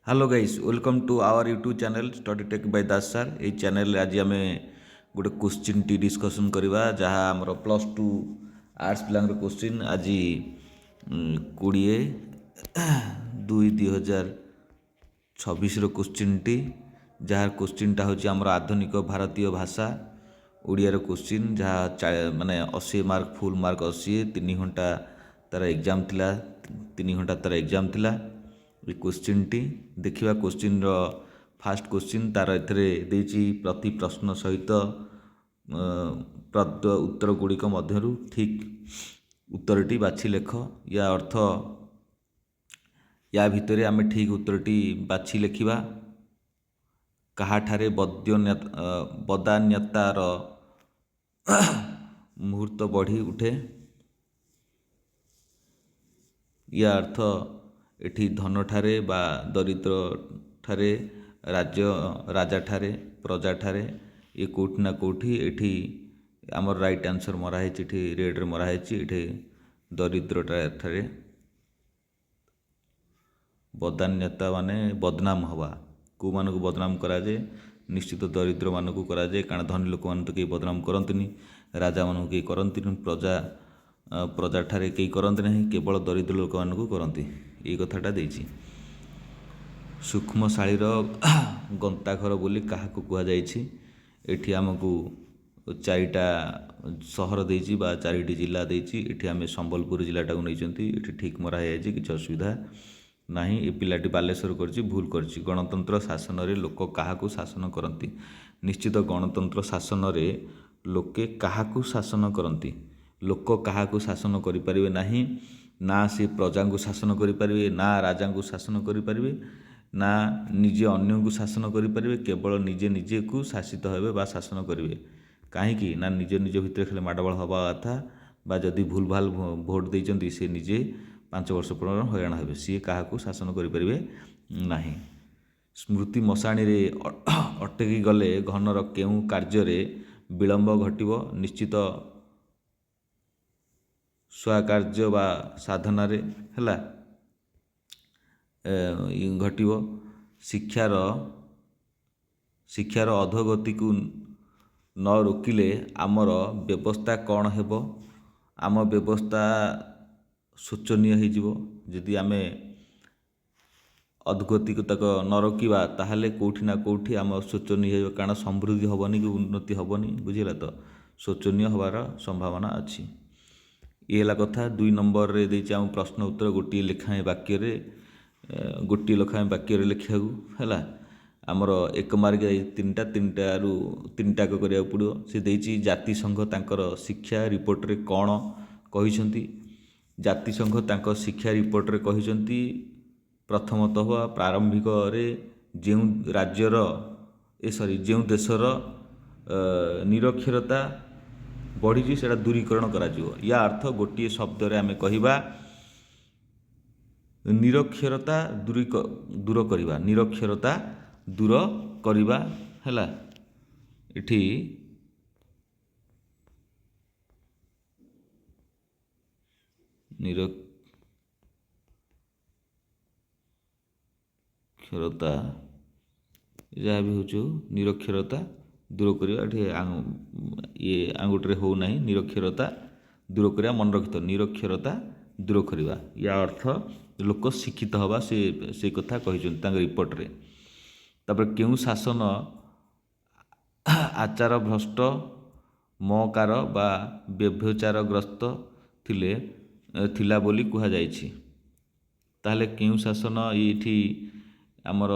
Hello guys welcome to our YouTube channel study tech by Das sir. ये channel आज आम गोटे क्वेश्चन टी डिस्कसन करवा जहाँ आमर प्लस टू आर्ट्स पिलांर क्वेश्चन आज 20/2/2026 क्वेश्चन टी जहाँ क्वेश्चन टा हूँ आमर आधुनिक भारतीय भाषा ओडियार क्वेश्चन जहाँ माने 80 मार्क फुल मार्क 80 3 घंटा तार एग्जाम थिला 3 घंटा तार एग्जाम थिला। ये क्वेश्चन टी देखिए क्वेश्चन फास्ट क्वेश्चन तार एथरे देछि प्रति प्रश्न सहित प्रद उत्तर गुड़िक मध्यरु ठीक उत्तरटी बाछि लेख या अर्थ या भितरे आमे ठीक उत्तरटी बाछि लेखिबा। काहाठारे बदान्यतार मुहूर्त बढ़ी उठे या अर्थ एठी धन ठारे बा दरिद्र ठारे राज्य राजा ठारे प्रजा ठारे ये कोठी ना कोठी एठी आमर राइट आंसर मरा है एठी रेड रे मरा है एठी दरिद्र ठारे बदान्यता माने बदनाम हवा को मानक बदनाम करा जे निश्चित दरिद्र मानक करा जे कारण धनी लोक मान तो कई बदनाम करंतनी राजा मानक कई करंतनी प्रजा ठारे कई करंत नहीं केवल दरिद्र लोक मानक करंती ये कथाटा देछि। सूक्ष्मशाळीर गंताघर बोली काहाकू कुहा जाइछि एठी हमकू चारिटा सहर देछि बा चारिटी जिला देछि एठी आमे संबलपुर जिलाटा को नैचंती एठी ठीक मरा है जे किछ असुविधा नाही। ए पिलाटी बालेश्वर करछि भूल करछि। गणतंत्र शासन रे लोक काहाकू शासन करंती निश्चित गणतंत्र शासन रे लोके काहाकू शासन करंती लोक काहाकू शासन करि परिबे नाही ना से प्रजा को शासन करि परिबे ना राजा को शासन करि परिबे ना निजे अन्य को शासन करि परिबे केवल निजे निजे को शासित हेबे बा शासन करिवे काहेकि ना निज निज भितर खाली माडबल हवा कथा बा जदि भूल भाल भोट देइचंती से निजे 5 वर्ष पर हयराण हेबे सी काहाकू शासन करि परिबे नाही। स्मृति मशाणी रे अटकी गले घनर केउ कार्य रे विलंब घटिबो निश्चित स्वाकार्य बा साधना रे हला घटिबो शिक्षार अधोगति को न रोकिले आमर व्यवस्था कौन हेबो आम व्यवस्था शोचनीय हो जिवो जदि आमे अधोगति को तक न रोकिबा ताहले कोठी ना कोठी आम शोचनीय हो कारण समृद्धि हेबनी कि उन्नति हेबनी बुझिला तो शोचनीय होबार संभावना अछि। ये है कथा 2 नंबर रे देछि आम प्रश्न उत्तर गोटे लेखाएं वाक्य रे गोटे लेखाएं वाक्य रे लिखा है आमर एक मार्ग तीनटा करिया पड़ो से देछि जातिसंघ तांकर शिक्षा रिपोर्ट रे कौन कहिसंती जातिसंघ तांकर शिक्षा रिपोर्ट रे कहिसंती प्रथमतः प्रारंभिक रे जे राज्यर जे देशर निरक्षरता बढ़ी से दूरीकरण करा या अर्थ गोटे शब्द रे आमे कहिबा निरक्षरता दूर करिबा निरक्षरता दूर करिबा हैला इठी निरक्षरता जहाँ भी हो निरक्षरता दूर करिबा ये आंगुठे हो ना निरक्षरता दूर करिया मन रखिथ निरक्षरता दूर करिबा या अर्थ लोक शिक्षित हवा से कथा कहिसंती रिपोर्ट रे। तापर केउ शासन आचार भ्रष्ट मकार बा व्यभिचारग्रस्त थिला बोली कुहा जाइछि ताहले केउ शासन एठी आमर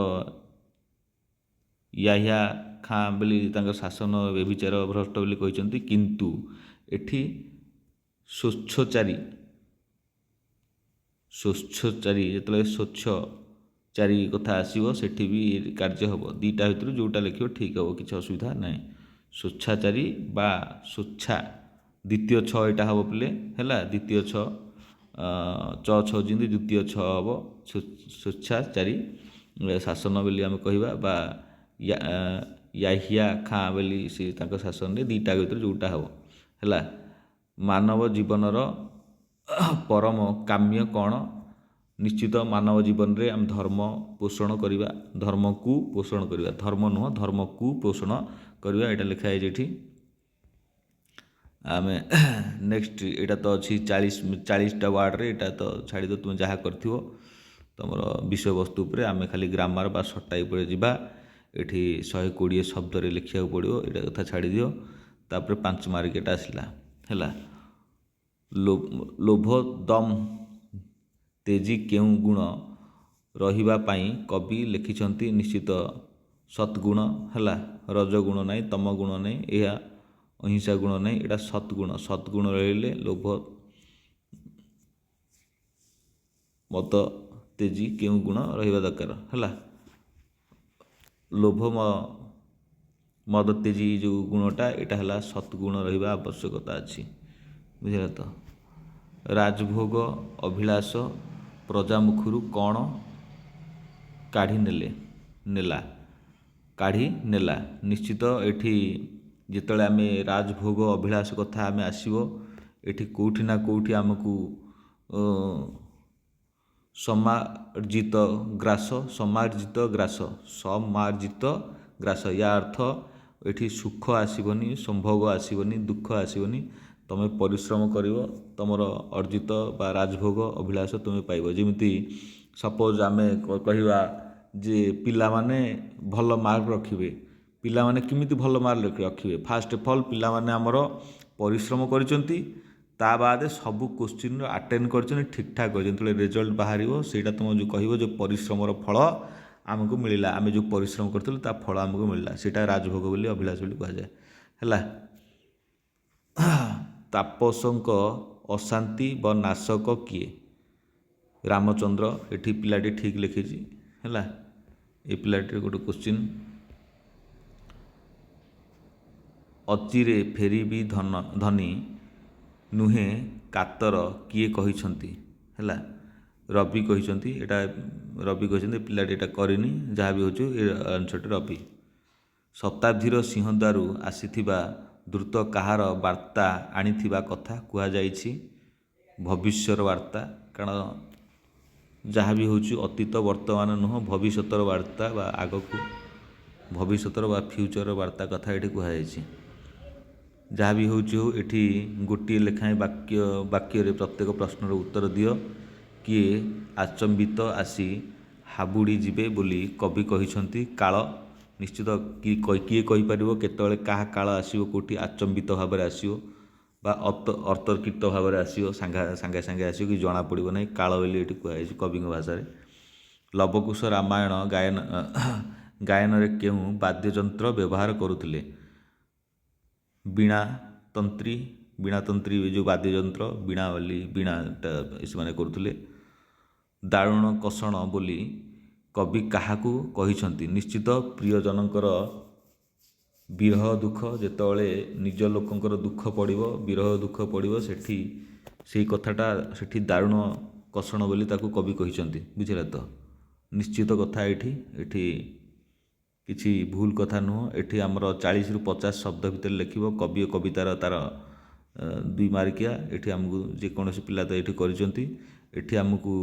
याह्या खाँ बोली तांकर शासन व्यभिचार भ्रष्ट बोली कहिसंती किंतु एठी स्वच्छचारी जेतले स्वच्छचारी कथा आसीबो सेठी भी कार्य हबो दीटा भितर जोटा लिखिबो ठीक हबो किछ असुविधा नाही। स्वच्छाचारी बा स्वच्छा द्वितीय छ एटा हबो प्ले हैला द्वितीय छ छ जिंदी द्वितीय छ हबो स्वच्छाचारी शासन बोली आमे कहिबा बा याह्या खाँ बोली से तांको शासन रे दीटा भितर जोटा हबो हैला। मानव जीवनर परम काम्य कौन निश्चित मानव जीवन रे आम धर्म पोषण करवा धर्म को पोषण करवा धर्म नुह धर्म को पोषण करवा यहाँ लिखा है ये आम नेक्स्ट यहाँ तो अच्छी 40टा वार्ड रे यहाँ तो छाड़ दो तुम जहाँ कर तुम विषय वस्तु पर आम खाली ग्रामर बा सटाई पर जावा ये 120 शब्द रे लिखा पड़ो यहाँ कथा छाड़ दियो तापर 5 मार्क एटा आसला है लोभ दम तेजी केउं गुण रहिबा पाई कवि लिखिछंती निश्चित सद्गुण है रजगुण नहीं तम गुण नहीं यह अहिंसा गुण नहीं एटा सद्गुण रहिले लोभ मत तेजी केउं गुण रहिबा दरकार है लोभ मद तेजी जो गुणटा यहाँ है सद्गुण रहिबा आवश्यकता अच्छी बुझे तो राजभोग अभिलाष प्रजा मुखरू कौन काढ़ी नेला काढ़ी नेला निश्चित एठी जिते आम राजभोग अभिलाष कथा आम आसो ये कौटि ना कौटि आमको समार्जित ग्रास या अर्थ ये सुख आसबनी संभोग आसबनी दुख आसबनी तुम परिश्रम कर तुमर अर्जित बा राजभोग अभिलाष तुम पाइब जमी सपोज आम कहवा जे पिला माने भल मार्क रखिए पिला माने किमिति भल मार्क रखिए फास्ट अफ ऑल पिला माने हमर परिश्रम करिसंती ता बाद सबू क्वेश्चन अटेंड कर ठीक ठाक कर रिजल्ट बाहर से तुम जो कह जो परिश्रमर फल आमको मिलला आम जो परिश्रम करथिलु ता फल आमको मिलला सेटा राजभोग बोली अभिलाष बोली कह जाए है तापसंक अशांति व नाशक किए रामचंद्र एठी पिलाटी ठीक लिखी है ये पिलाटी गोटे क्वेश्चन अचिरे फेरी भी धनी नुहे कातर किए कहिछंती है रवि कहिछंती एटा रवि कहिछंती पिलाटी एटा करिनी जहाँ भी होछु ए आंसर रवि शताब्दीर सिंहद्वारू आसीथिबा द्रुत कहार वार्ता आनीथिबा कथा कुहा जाइछि भविष्यर वार्ता कारण जहाँ भी होछु अतीत वर्तमान नुह भविष्यतर वार्ता बा आगकू भविष्यतर बा फ्यूचर वार्ता कथा ये कुहा जाइछि जहाँ भी होछु एठी गोटे लेखाएं वाक्य रे प्रत्येक प्रश्नर उत्तर दियो किए आचंबित आसी हाबुड़ी जिबे बोली कवि कहिछंती काल निश्चित किए कहीपर केतले क्या काल आसो कौटी आचंबित भाव में आसो बा अतर्कित भाव में आसो सांगे सांगे आसो कि जना पड़ो ना काल बोली ये कहुई कवि भाषा लवकुश रामायण गायन रे केउं वाद्ययंत्र व्यवहार करुले वीणा तंत्री जो वाद्ययंत्र वीणा बोली वीणा से करुले दारुण कषण बोली कवि काहाकू कहिछंती निश्चित प्रियजनकर विरह दुख जेतले निज लोकंकर दुख पड़िबो विरह दुख पड़िबो सेठी सेही कथाटा सेठी दारुण कषण बोली ताकू कवि कहिछंती बुझिला तो निश्चित कथा एठी किछि भूल कथा नुह एठी हमर 40 रु 50 शब्द भितर लिखिबो कवि कवितार तार 2 मार्किया एठी हमकू जे कोनोसी पिला तो एठी करिसंती एठी हमकू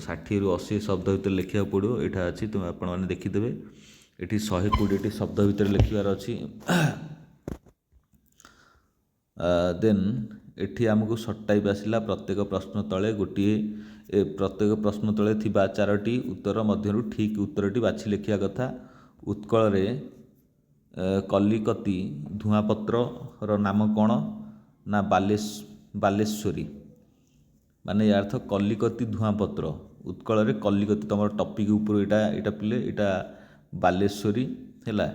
60 रु 80 शब्द भितर लिखा पड़ो यहाँ अच्छी तुम आपण मैंने देखीदे ये 120 शब्द भितर लिखार अच्छी देन एठी आमको सर्ट टाइप आसला प्रत्येक प्रश्न तले गोटे प्रत्येक प्रश्न तले थिबा 4टी उत्तर मध्यरु ठीक उत्तरटी बाछि लिखिया कथा उत्कल रे कलिकती धुआपत्र नाम कौन ना बालेश्वरी माने यार्थ कलिकती धुआपत्र उत्कल रे कलिकती तुम टपिक ऊपर यहाँ पिले यहाँ बालेश्वरी है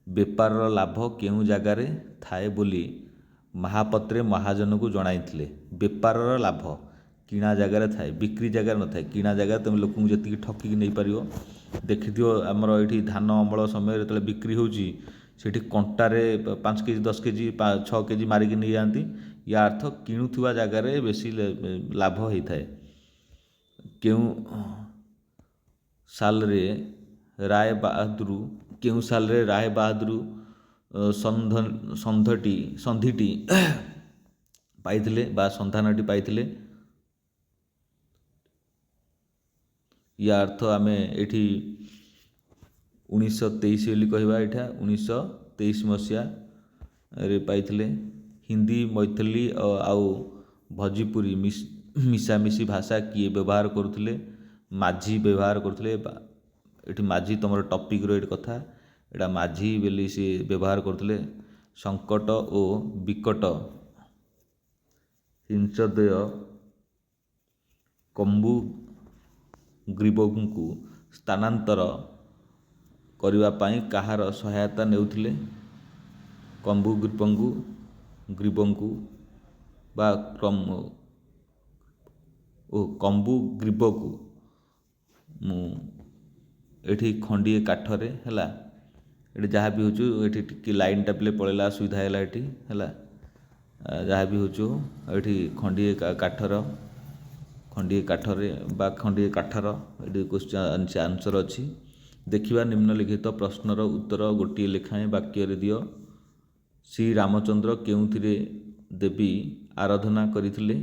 बेपार लाभ केउं जगार थाए बोली महापत्रे महाजन को जणाइथिले बेपार लाभ किणा जगार थाए बिक्री जगार न थाए किणा जगार तुम लोक जी ठकिकी नहीं पार देखि आमर ये धान अमल समय जो बिक्री होची सेठी कंटारे 5 केजी 10 केजी 6 केजी मारिकी नहीं जाती या अर्थ किणुवा जगार बेसी लाभ होता है केउं साल रे राय बहादुर केउं साल रे राय बहादुर संधिटी पाइथिले बा संधानटी पाइथिले या अर्थ आम ये 1923 बोली कहवा यहाँ 1923 मसीहा रे पाइथिले। हिंदी मैथिली आउ भोजपुरी मिशामिशी भाषा किए व्यवहार करुले? माझी व्यवहार करुले। ये माझी तुम टॉपिक रो कथा एटा माझी बोली सी व्यवहार करुले। संकट ओ विकट हिंसदय कम्बु ग्रीबଙ୍କୁ ସ୍ଥାନାନ୍ତର କରିବା ପାଇଁ କାହାର ସହାୟତା ନେଉଥିଲେ? କମ୍ବୁ ଗ୍ରୀବଙ୍କୁ ବା କମ୍ବୁ ଗ୍ରୀବକୁ ଏଠି ଖଣ୍ଡିଏ କାଠରେ ହେଲା ଏଠି ଯାହା ବି ହେଉଛୁ ଏଠି ଟିକେ ଲାଇନଟା ପିଲେ ପଳେଇଲା ଅସୁବିଧା ହେଲା ଏଠି ହେଲା ଯାହା ବି ହେଉଛୁ ଏଠି ଖଣ୍ଡିଏ କାଠରେ ବା ଖଣ୍ଡିଏ କାଠର ଏଠି କ୍ୱେଶ୍ଚନ୍ ଆନ୍ସର ଅଛି। ଦେଖିବା ନିମ୍ନଲିଖିତ ପ୍ରଶ୍ନର ଉତ୍ତର ଗୋଟିଏ ଲେଖାଏଁ ବାକ୍ୟରେ ଦିଅ। ଶ୍ରୀରାମଚନ୍ଦ୍ର କେଉଁଥିରେ ଦେବୀ ଆରାଧନା କରିଥିଲେ?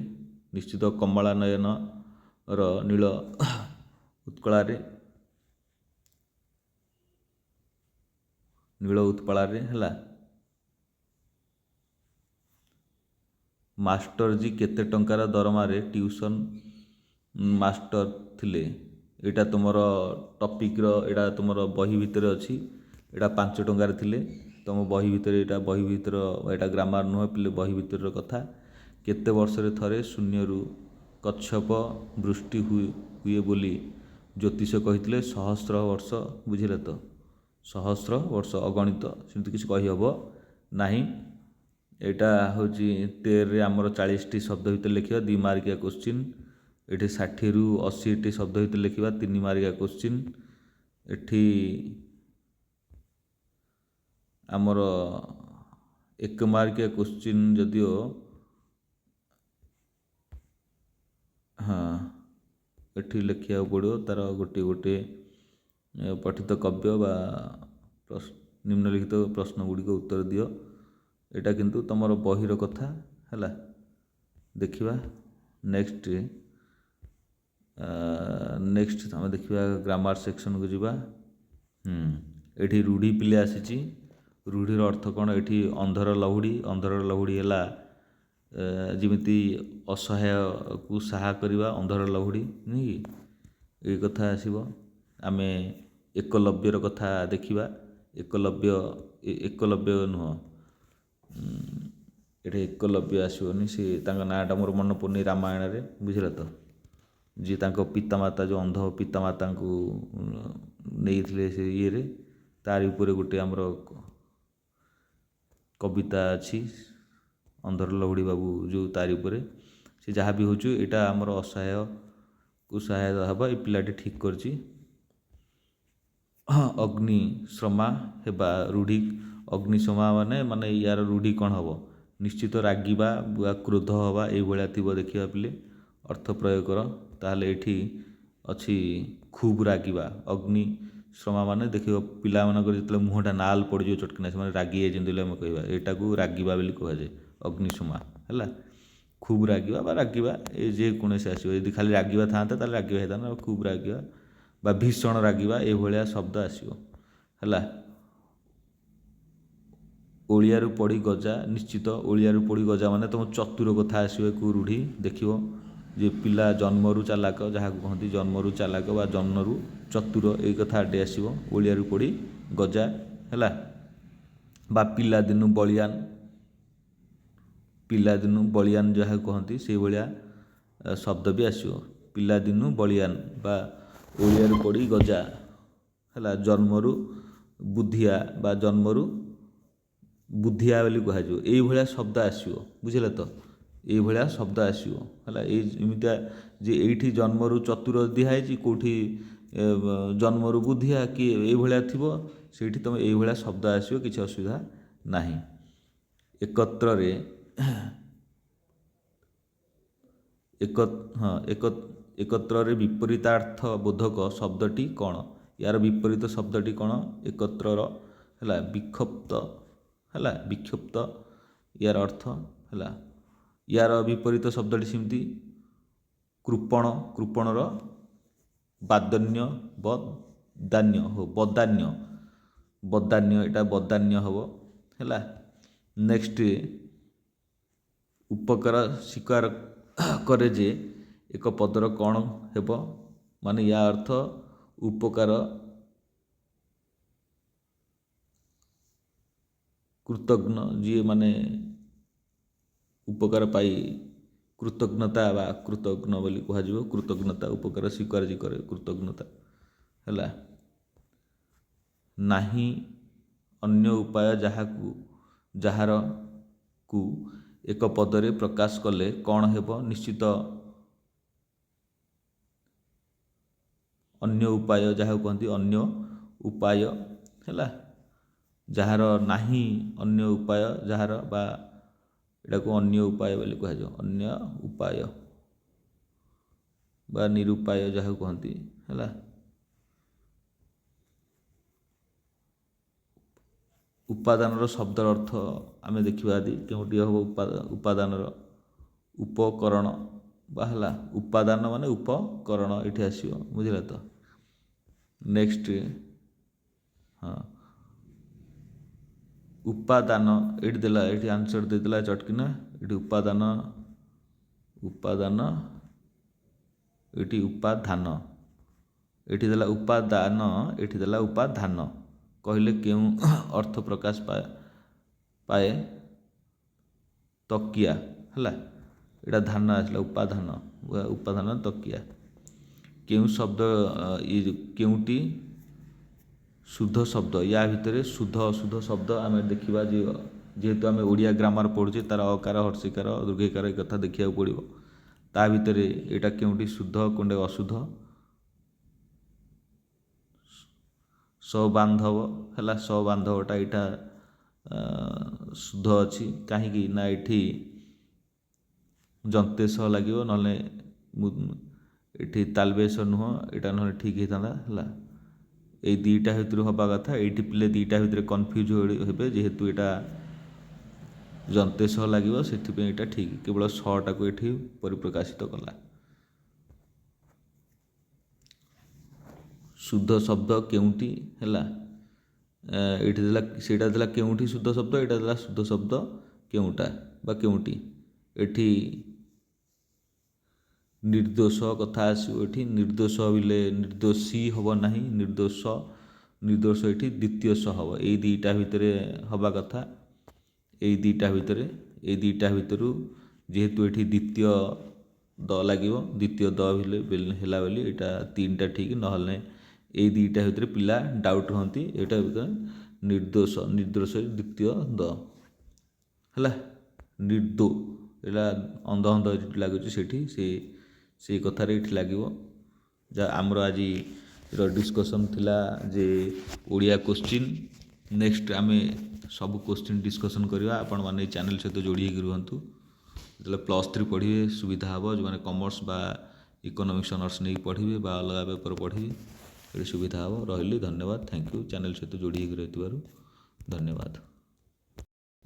ନିଶ୍ଚିତ କମଳା ନୟନର ନୀଳ ଉତ୍କଳାରେ ହେଲା। ମାଷ୍ଟରଜୀ କେତେ ଟଙ୍କାର ଦରମାରେ ଟ୍ୟୁସନ୍ ମାଷ୍ଟର ଥିଲେ? ଏଇଟା ତୁମର ଟପିକ୍ର ଏଇଟା ତୁମର ବହି ଭିତରେ ଅଛି। ଏଇଟା 5 ଟଙ୍କାରେ ଥିଲେ। ତୁମ ବହି ଭିତରେ ଏଇଟା ଗ୍ରାମାର ନୁହେଁ ପିଲେ ବହି ଭିତରର କଥା। କେତେ ବର୍ଷରେ ଥରେ ଶୂନ୍ୟରୁ କଚ୍ଛପ ବୃଷ୍ଟି ହୁଏ ବୋଲି ଜ୍ୟୋତିଷ କହିଥିଲେ? 1000 ବର୍ଷ। ବୁଝିଲେ ତ? 1000 ବର୍ଷ ଅଗଣିତ ସେମିତି କିଛି କହିହେବ ନାହିଁ। ଏଇଟା ହେଉଛି 13ରେ ଆମର 40ଟି ଶବ୍ଦ ଭିତରେ ଲେଖିବା 2 ମାର୍କିଆ କୋଶ୍ଚିନ୍। ଏଠି 60ରୁ 80ଟି ଶବ୍ଦ ଭିତରେ ଲେଖିବା 3 ମାର୍କିଆ କୋଶ୍ଚିନ୍। ଏଠି ଆମର 1 ମାର୍କିଆ କୋଶ୍ଚିନ୍ ଯଦିଓ ଏଠି ଲେଖିବାକୁ ପଡ଼ିବ ତାର ଗୋଟିଏ ପଠିତ କାବ୍ୟ ବା ନିମ୍ନଲିଖିତ ପ୍ରଶ୍ନ ଗୁଡ଼ିକ ଉତ୍ତର ଦିଅ। ଏଇଟା କିନ୍ତୁ ତୁମର ବହିର କଥା ହେଲା। ଦେଖିବା ନେକ୍ସଟ ଆମେ ଦେଖିବା ଗ୍ରାମାର ସେକ୍ସନକୁ ଯିବା। ଏଠି ରୂଢ଼ି ପିଲେ ଆସିଛି। ରୂଢ଼ିର ଅର୍ଥ କ'ଣ? ଏଠି ଅନ୍ଧର ଲହୁଡ଼ି ହେଲା ଯେମିତି ଅସହାୟକୁ ସାହା କରିବା ଅନ୍ଧର ଲହୁଡ଼ି ନୁହେଁ କି? ଏଇ କଥା ଆସିବ। ଆମେ ଏକଲବ୍ୟର କଥା ଦେଖିବା। ଏକଲବ୍ୟ ନୁହଁ ଏଠି ଏକଲବ୍ୟ ଆସିବନି। ସେ ତାଙ୍କ ନାଁଟା ମୋର ମନେ ପଡ଼ୁନି ରାମାୟଣରେ। ବୁଝିଲେ ତ? ଯିଏ ତାଙ୍କ ପିତାମାତା ଯେଉଁ ଅନ୍ଧ ପିତାମାତାଙ୍କୁ ନେଇଥିଲେ ସେ ଇଏରେ ତାରି ଉପରେ ଗୋଟେ ଆମର କବିତା ଅଛି ଅନ୍ଧର ଲହୁଡ଼ି ବାବୁ ଯେଉଁ ତାରି ଉପରେ। ସେ ଯାହା ବି ହେଉଛୁ ଏଇଟା ଆମର ଅସହାୟକୁ ସହାୟତା ହେବା। ଏ ପିଲାଟି ଠିକ୍ କରିଛି। ଅଗ୍ନିଶ୍ରମା ହେବା ରୂଢ଼ି। ଅଗ୍ନିଶମା ମାନେ ୟାର ରୂଢ଼ି କ'ଣ ହେବ? ନିଶ୍ଚିତ ରାଗିବା ବା କ୍ରୋଧ ହେବା ଏଇଭଳିଆ ଥିବ। ଦେଖିବା ପିଲେ ଅର୍ଥ ପ୍ରୟୋଗ କର। ତାହେଲେ ଏଠି ଅଛି ଖୁବ୍ ରାଗିବା। ଅଗ୍ନିଶ୍ରମା ମାନେ ଦେଖିବ ପିଲାମାନଙ୍କର ଯେତେବେଳେ ମୁହଁଟା ନାଲ ପଡ଼ିଯିବ ଚଟକିନା ସେମାନେ ରାଗି ଯାଇଛନ୍ତି ବୋଲି ଆମେ କହିବା। ଏଇଟାକୁ ରାଗିବା ବୋଲି କୁହାଯାଏ ଅଗ୍ନିଶମା ହେଲା। ଖୁବ୍ ରାଗିବା ବା ରାଗିବା ଏ ଯେକୌଣସି ଆସିବ। ଯଦି ଖାଲି ରାଗିବା ଥାନ୍ତା ତାହେଲେ ରାଗିବା ହେଇଥାନ୍ତା। ଖୁବ୍ ରାଗିବା ବା ଭୀଷଣ ରାଗିବା ଏଇଭଳିଆ ଶବ୍ଦ ଆସିବ ହେଲା। ଓଳିଆରୁ ପଡ଼ି ଗଜା। ନିଶ୍ଚିତ ଓଳିଆରୁ ପଡ଼ି ଗଜା ମାନେ ତୁମ ଚତୁର କଥା ଆସିବ। ଏକ ରୂଢ଼ି ଦେଖିବ ଯେ ପିଲା ଜନ୍ମରୁ ଚାଲାକ ଯାହାକୁ କହନ୍ତି ଜନ୍ମରୁ ଚାଲାକ ବା ଜନ୍ମରୁ ଚତୁର ଏଇ କଥା ଆଡ଼େ ଆସିବ। ଓଳିଆରୁ ପଡ଼ି ଗଜା ହେଲା। ବା ପିଲାଦିନୁ ବଳିଆନ ଯାହାକୁ କହନ୍ତି ସେଇଭଳିଆ ଶବ୍ଦ ବି ଆସିବ। ପିଲାଦିନୁ ବଳିଆନ ବା ଓଳିଆରୁ ପଡ଼ି ଗଜା ହେଲା। ଜନ୍ମରୁ ବୁଦ୍ଧିଆ ବା ଜନ୍ମରୁ ବୁଦ୍ଧିଆ ବୋଲି କୁହାଯିବ। ଏଇଭଳିଆ ଶବ୍ଦ ଆସିବ। ବୁଝିଲେ ତ? ଏଇଭଳିଆ ଶବ୍ଦ ଆସିବ ହେଲା। ଏମିତିଆ ଯେ ଏଇଠି ଜନ୍ମରୁ ଚତୁର ଦିଆହେଇଛି କେଉଁଠି ଜନ୍ମରୁ ବୁଦ୍ଧିଆ କି ଏଇଭଳିଆ ଥିବ ସେଇଠି ତୁମେ ଏଇଭଳିଆ ଶବ୍ଦ ଆସିବ। କିଛି ଅସୁବିଧା ନାହିଁ। ଏକତ୍ରରେ ବିପରୀତାର୍ଥ ବୋଧକ ଶବ୍ଦଟି କ'ଣ? ୟାର ବିପରୀତ ଶବ୍ଦଟି କ'ଣ? ଏକତ୍ରର ହେଲା ବିକ୍ଷିପ୍ତ ହେଲା। ବିକ୍ଷିପ୍ତ ୟାର ଅର୍ଥ ହେଲା। ୟାର ବିପରୀତ ଶବ୍ଦଟି ସେମିତି କୃପଣର ବାଦନ୍ୟ ବଦାନ୍ୟ ହବ ବଦାନ୍ୟ ଏଇଟା ବଦାନ୍ୟ ହବ ହେଲା। ନେକ୍ସଟ ଉପକାର ସ୍ୱୀକାର କରେ ଯେ ଏକ ପଦର କ'ଣ ହେବ, ମାନେ ୟା ଅର୍ଥ ଉପକାର କୃତଜ୍ଞ ଯିଏ ମାନେ ଉପକାର ପାଇ କୃତଜ୍ଞତା ବା କୃତଜ୍ଞ ବୋଲି କୁହାଯିବ। କୃତଜ୍ଞତା ଉପକାର ସ୍ୱୀକାର ଯିଏ କରେ କୃତଜ୍ଞତା ହେଲା। ନାହିଁ ଅନ୍ୟ ଉପାୟ ଯାହାର କୁ ଏକ ପଦରେ ପ୍ରକାଶ କଲେ କ'ଣ ହେବ, ନିଶ୍ଚିତ ଅନ୍ୟ ଉପାୟ ଯାହାକୁ କହନ୍ତି ଅନ୍ୟ ଉପାୟ ହେଲା। ଯାହାର ନାହିଁ ଅନ୍ୟ ଉପାୟ ଯାହାର ବା ଏଟାକୁ ଅନ୍ୟ ଉପାୟ ବୋଲି କୁହାଯିବ। ଅନ୍ୟ ଉପାୟ ବା ନିରୁପାୟ ଯାହାକୁ କହନ୍ତି ହେଲା। ଉପାଦାନର ଶବ୍ଦର ଅର୍ଥ ଆମେ ଦେଖିବା ଆଦି କେଉଁଠି ହେବ ଉପାଦାନର ଉପକରଣ ବା ହେଲା ଉପାଦାନ ମାନେ ଉପକରଣ ଏଠି ଆସିବ, ବୁଝିଲା ତ। ନେକ୍ସଟ ହଁ ଉପାଦାନ ଏଠି ଦେଲା, ଏଠି ଆନ୍ସର ଦେଇଦେଲା ଚଟକିନା। ଏଠି ଉପାଦାନ ଏଠି ଉପାଧାନ, ଏଠି ଦେଲା ଉପାଦାନ, ଏଠି ଦେଲା ଉପାଧାନ। କହିଲେ କେଉଁ ଅର୍ଥ ପ୍ରକାଶ ପାଏ ତକିଆ ହେଲା। ଏଇଟା ଧାନ ଆସିଲା ଉପାଧାନ ତକିଆ। କେଉଁ ଶବ୍ଦ କେଉଁଟି ଶୁଦ୍ଧ ଶବ୍ଦ, ୟା ଭିତରେ ଶୁଦ୍ଧ ଅଶୁଦ୍ଧ ଶବ୍ଦ ଆମେ ଦେଖିବା। ଯେହେତୁ ଆମେ ଓଡ଼ିଆ ଗ୍ରାମାର ପଢ଼ୁଛେ ତାର ଅକାର ହର୍ଷିକାର ଦୀର୍ଘିକାର ଏ କଥା ଦେଖିବାକୁ ପଡ଼ିବ। ତା ଭିତରେ ଏଇଟା କେଉଁଠି ଶୁଦ୍ଧ କେଉଁଠି ଅଶୁଦ୍ଧ। ସବାନ୍ଧବ ହେଲା, ସବାନ୍ଧବଟା ଏଇଟା ଶୁଦ୍ଧ ଅଛି। କାହିଁକି ନା ଏଠି ଯନ୍ତେଶ ଲାଗିବ, ନହେଲେ ଏଠି ତାଲବେଶ ନୁହଁ, ଏଇଟା ନହେଲେ ଠିକ୍ ହେଇଥାନ୍ତା ହେଲା। ଏଇ ଦୁଇଟା ଭିତରୁ ହେବା କଥା। ଏଇଠି ପିଲେ ଦୁଇଟା ଭିତରେ କନଫ୍ୟୁଜ୍ ହେବେ, ଯେହେତୁ ଏଇଟା ଯନ୍ତେଶ ଲାଗିବ ସେଥିପାଇଁ ଏଇଟା ଠିକ୍। କେବଳ ଶଟାକୁ ଏଠି ପରିପ୍ରକାଶିତ କଲା। ଶୁଦ୍ଧ ଶବ୍ଦ କେଉଁଠି ହେଲା। ଏଇଠି ଦେଲା, ସେଇଟା ଦେଲା କେଉଁଠି ଶୁଦ୍ଧ ଶବ୍ଦ, ଏଇଟା ଦେଲା ଶୁଦ୍ଧ ଶବ୍ଦ କେଉଁଟା ବା କେଉଁଠି। ଏଠି ନିର୍ଦ୍ଦୋଷ କଥା ଆସିବ। ଏଠି ନିର୍ଦ୍ଦୋଷ ବିଲେ ନିର୍ଦ୍ଦୋଷୀ ହେବ ନାହିଁ, ନିର୍ଦ୍ଦୋଷ ଏଠି ଦ୍ୱିତୀୟ ସ ହେବ। ଏଇ ଦୁଇଟା ଭିତରେ ହେବା କଥା। ଏଇ ଦୁଇଟା ଭିତରୁ ଯେହେତୁ ଏଠି ଦ୍ୱିତୀୟ ଦ ଲାଗିବ, ଦ୍ୱିତୀୟ ଦ ହେଲା ବୋଲି ଏଇଟା ତିନିଟା ଠିକ୍। ନହେଲେ ଏଇ ଦୁଇଟା ଭିତରେ ପିଲା ଡାଉଟ୍ ହୁଅନ୍ତି। ଏଇଟା ନିର୍ଦ୍ଦୋଷ ଦ୍ୱିତୀୟ ଦ ହେଲା। ଏଇଟା ଅନ୍ଧ ଏଠି ଲାଗୁଛି, ସେଠି ସେଇ କଥାରେ ଏଠି ଲାଗିବ। ଯାହା ଆମର ଆଜିର ଡିସ୍କସନ୍ ଥିଲା ଯେ ଓଡ଼ିଆ କୋଶ୍ଚିନ୍। ନେକ୍ସଟ ଆମେ ସବୁ କୋଶ୍ଚିନ୍ ଡିସ୍କସନ୍ କରିବା। ଆପଣମାନେ ଏଇ ଚ୍ୟାନେଲ୍ ସହିତ ଯୋଡ଼ି ହେଇକି ରୁହନ୍ତୁ। ଯେତେବେଳେ +3 ପଢ଼ିବେ ସୁବିଧା ହେବ। ଯେଉଁମାନେ କମର୍ସ ବା ଇକୋନୋମିକ୍ସ ଅନର୍ସ ନେଇକି ପଢ଼ିବେ ବା ଅଲଗା ପେପର ପଢ଼ିବେ, ଏଠି ସୁବିଧା ହେବ। ରହିଲି, ଧନ୍ୟବାଦ, ଥ୍ୟାଙ୍କ ୟୁ। ଚ୍ୟାନେଲ୍ ସହିତ ଯୋଡ଼ି ହେଇକି ରହିଥିବାରୁ ଧନ୍ୟବାଦ।